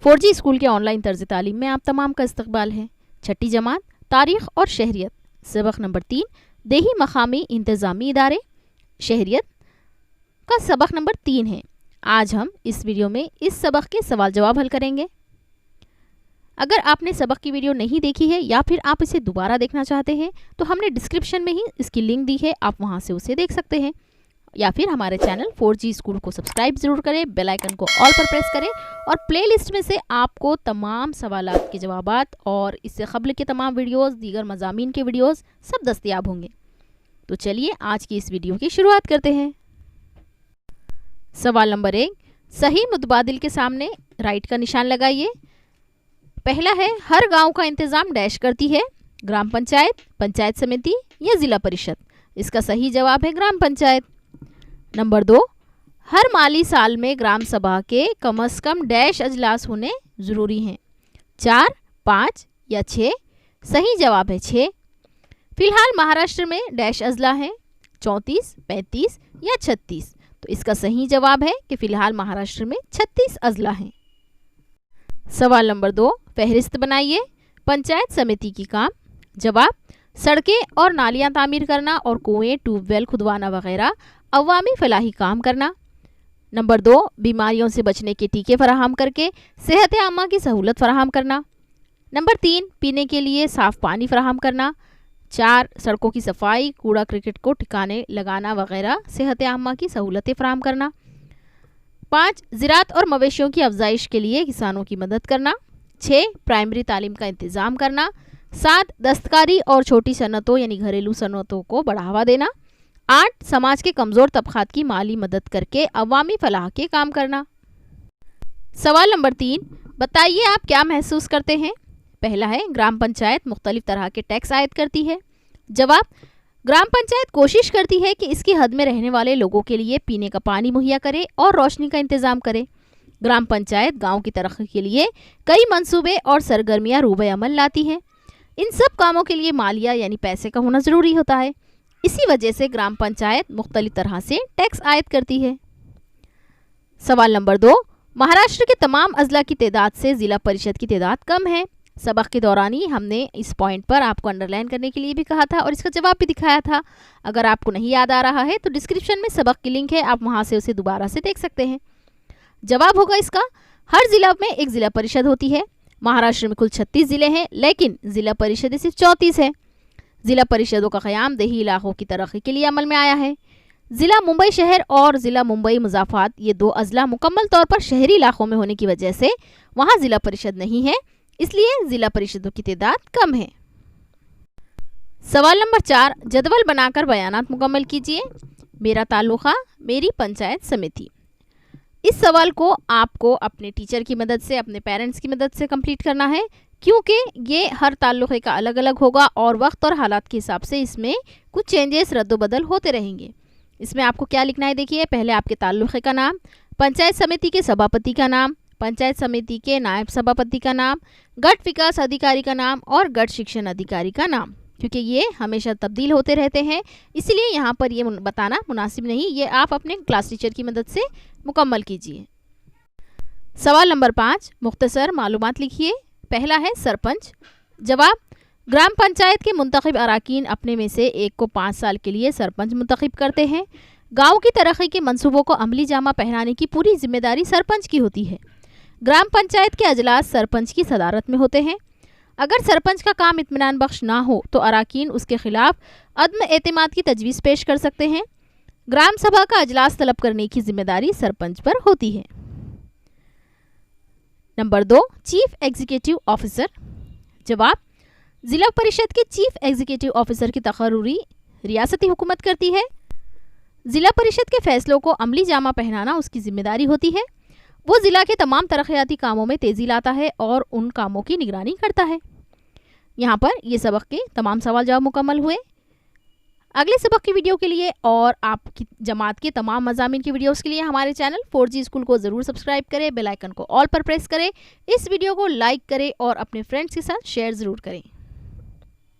4G school के online तर्ज तालीम में आप तमाम का इस्तकबाल है। छठी जमात तारीख़ और शहरियत, सबक नंबर 3 देही मकामी इंतज़ामी इदारे शहरियत का सबक नंबर 3 है। आज हम इस वीडियो में इस सबक के सवाल जवाब हल करेंगे। अगर आपने सबक की वीडियो नहीं देखी है या फिर आप इसे दोबारा देखना चाहते हैं तो हमने डिस्क्रिप्शन में ही इसकी लिंक दी है, आप वहां से उसे देख सकते हैं। या फिर हमारे चैनल 4G स्कूल को सब्सक्राइब ज़रूर करें, बेल आइकन को ऑल पर प्रेस करें और प्लेलिस्ट में से आपको तमाम सवालात के जवाबात और इससे क़ब्ल के तमाम वीडियोस, दीगर मज़ामीन के वीडियोस सब दस्तयाब होंगे। तो चलिए आज की इस वीडियो की शुरुआत करते हैं। सवाल नंबर 1, सही मुतबादिल के सामने राइट का निशान लगाइए। पहला है, हर गांव का इंतज़ाम डैश करती है, ग्राम पंचायत, पंचायत समिति या ज़िला परिषद। इसका सही जवाब है ग्राम पंचायत। नंबर 2, हर माली साल में ग्राम सभा के कम से कम डैश अजलास होने ज़रूरी हैं, 4, 5 या 6। सही जवाब है 6। फिलहाल महाराष्ट्र में डैश अजला हैं, 34, 35 या 36। तो इसका सही जवाब है कि फ़िलहाल महाराष्ट्र में 36 अजला हैं। सवाल नंबर 2, फहरिस्त बनाइए। पंचायत समिति की काम। जवाब, सड़कें और नालियां तामीर करना और कुएं, ट्यूबवेल खुदवाना वगैरह अवामी फलाही काम करना। नंबर 2, बीमारियों से बचने के टीके फराहम करके सेहत आमा की सहूलत फराहम करना। नंबर 3, पीने के लिए साफ़ पानी फराहम करना। 4, सड़कों की सफाई, कूड़ा क्रिकेट को ठिकाने लगाना वगैरह सेहत आमा की सहूलतें फराहम करना। 5, ज़राअत और मवेशियों की अफजाइश के लिए किसानों की मदद करना। 6, प्राइमरी तालीम का इंतज़ाम करना। 7, दस्तकारी और छोटी सनतों यानी घरेलू सनतों को बढ़ावा देना। 8, समाज के कमज़ोर तबक़ात की माली मदद करके अवामी फलाह के काम करना। सवाल नंबर 3, बताइए आप क्या महसूस करते हैं। पहला है, ग्राम पंचायत मुख्तलिफ तरह के टैक्स आयद करती है। जवाब, ग्राम पंचायत कोशिश करती है कि इसकी हद में रहने वाले लोगों के लिए पीने का पानी मुहैया करे और रोशनी का इंतज़ाम करे। ग्राम पंचायत गांव की तरक्की के लिए कई मंसूबे और सरगर्मियां रूबे अमल लाती हैं। इन सब कामों के लिए मालिया यानी पैसे का होना ज़रूरी होता है। इसी वजह से ग्राम पंचायत मुख्तलिफ तरह से टैक्स आयद करती है। सवाल नंबर 2, महाराष्ट्र के तमाम अजला की तादाद से ज़िला परिषद की तादाद कम है। सबक के दौरान ही हमने इस पॉइंट पर आपको अंडरलाइन करने के लिए भी कहा था और इसका जवाब भी दिखाया था। अगर आपको नहीं याद आ रहा है तो डिस्क्रिप्शन में सबक की लिंक है, आप वहां से उसे दोबारा से देख सकते हैं। जवाब होगा इसका, हर ज़िला में एक ज़िला परिषद होती है। महाराष्ट्र में कुल 36 ज़िले हैं लेकिन ज़िला परिषदें सिर्फ 34 है। ज़िला परिषदों का क़याम देही इलाकों की तरक्की के लिए अमल में आया है। ज़िला मुंबई शहर और ज़िला मुंबई मुज़ाफ़ात, ये 2 अजला मुकम्मल तौर पर शहरी इलाकों में होने की वजह से वहाँ ज़िला परिषद नहीं है, इसलिए ज़िला परिषदों की तादाद कम है। सवाल नंबर 4, जदवल बनाकर बयानात मुकम्मल कीजिए। मेरा ताल्लुक़ा, मेरी पंचायत समिति। इस सवाल को आपको अपने टीचर की मदद से, अपने पेरेंट्स की मदद से कंप्लीट करना है क्योंकि ये हर ताल्लुक़े का अलग अलग होगा और वक्त और हालात के हिसाब से इसमें कुछ चेंजेस, रद्द-बदल होते रहेंगे। इसमें आपको क्या लिखना है, देखिए, पहले आपके ताल्लुक़े का नाम, पंचायत समिति के सभापति का नाम, पंचायत समिति के नायब सभापति का नाम, गट विकास अधिकारी का नाम और गट शिक्षण अधिकारी का नाम। क्योंकि ये हमेशा तब्दील होते रहते हैं इसलिए यहाँ पर ये बताना मुनासिब नहीं, ये आप अपने क्लास टीचर की मदद से मुकम्मल कीजिए। सवाल नंबर 5, मुख्तसर मालूमात लिखिए। पहला है सरपंच। जवाब, ग्राम पंचायत के मुंतखब अराकीन अपने में से एक को 5 साल के लिए सरपंच मुंतखब करते हैं। गाँव की तरक्की के मंसूबों को अमली जामा पहनाने की पूरी जिम्मेदारी सरपंच की होती है। ग्राम पंचायत के अजलास सरपंच की सदारत में होते हैं। अगर सरपंच का काम इत्मीनान बख्श ना हो तो अराकीन उसके खिलाफ अदम एतमाद की तजवीज़ पेश कर सकते हैं। ग्राम सभा का अजलास तलब करने की जिम्मेदारी सरपंच पर होती है। Number 2, chief executive officer. जवाब, ज़िला परिषद के चीफ एग्जीक्यूटिव ऑफिसर की तकर्रुरी रियासती हुकूमत करती है। ज़िला परिषद के फैसलों को अमली जामा पहनाना उसकी जिम्मेदारी होती है। वो ज़िला के तमाम तरक्याती कामों में तेज़ी लाता है और उन कामों की निगरानी करता है। यहाँ पर ये सबक के तमाम सवाल जवाब मुकम्मल हुए। अगले सबक की वीडियो के लिए और आपकी जमात के तमाम मज़ामीन की वीडियोस के लिए हमारे चैनल 4G स्कूल को ज़रूर सब्सक्राइब करें, बेल आइकन को ऑल पर प्रेस करें, इस वीडियो को लाइक करें और अपने फ्रेंड्स के साथ शेयर ज़रूर करें।